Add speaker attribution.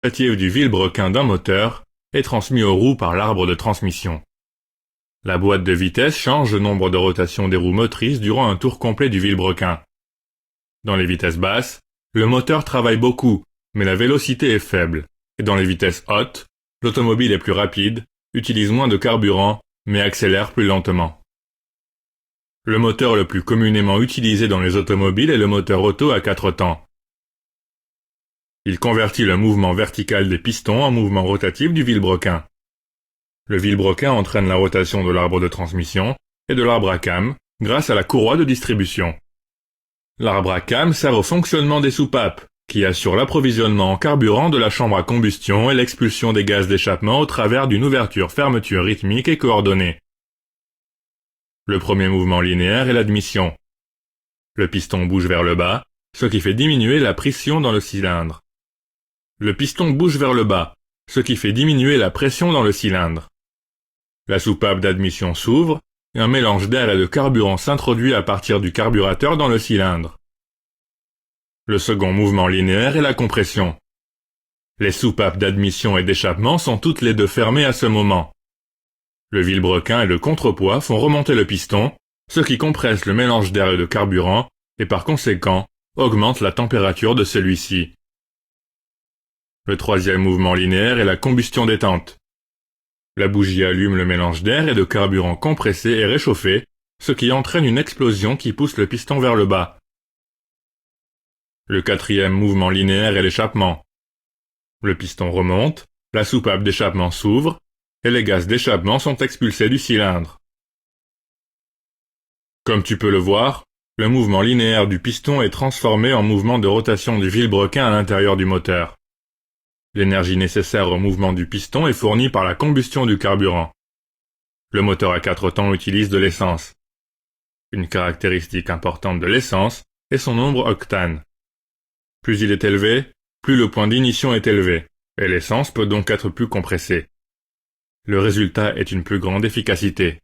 Speaker 1: rotative du vilebrequin d'un moteur est transmis aux roues par l'arbre de transmission. La boîte de vitesse change le nombre de rotations des roues motrices durant un tour complet du vilebrequin. Dans les vitesses basses, le moteur travaille beaucoup, mais la vélocité est faible, et dans les vitesses hautes, l'automobile est plus rapide, utilise moins de carburant, mais accélère plus lentement. Le moteur le plus communément utilisé dans les automobiles est le moteur Otto à 4 temps. Il convertit le mouvement vertical des pistons en mouvement rotatif du vilebrequin. Le vilebrequin entraîne la rotation de l'arbre de transmission et de l'arbre à cames grâce à la courroie de distribution. L'arbre à cames sert au fonctionnement des soupapes, qui assurent l'approvisionnement en carburant de la chambre à combustion et l'expulsion des gaz d'échappement au travers d'une ouverture-fermeture rythmique et coordonnée. Le premier mouvement linéaire est l'admission. Le piston bouge vers le bas, ce qui fait diminuer la pression dans le cylindre. Le piston bouge vers le bas, ce qui fait diminuer la pression dans le cylindre. La soupape d'admission s'ouvre et un mélange d'air et de carburant s'introduit à partir du carburateur dans le cylindre. Le second mouvement linéaire est la compression. Les soupapes d'admission et d'échappement sont toutes les deux fermées à ce moment. Le vilebrequin et le contrepoids font remonter le piston, ce qui compresse le mélange d'air et de carburant et par conséquent augmente la température de celui-ci. Le troisième mouvement linéaire est la combustion détente. La bougie allume le mélange d'air et de carburant compressé et réchauffé, ce qui entraîne une explosion qui pousse le piston vers le bas. Le quatrième mouvement linéaire est l'échappement. Le piston remonte, la soupape d'échappement s'ouvre, et les gaz d'échappement sont expulsés du cylindre. Comme tu peux le voir, le mouvement linéaire du piston est transformé en mouvement de rotation du vilebrequin à l'intérieur du moteur. L'énergie nécessaire au mouvement du piston est fournie par la combustion du carburant. Le moteur à 4 temps utilise de l'essence. Une caractéristique importante de l'essence est son nombre octane. Plus il est élevé, plus le point d'ignition est élevé, et l'essence peut donc être plus compressée. Le résultat est une plus grande efficacité.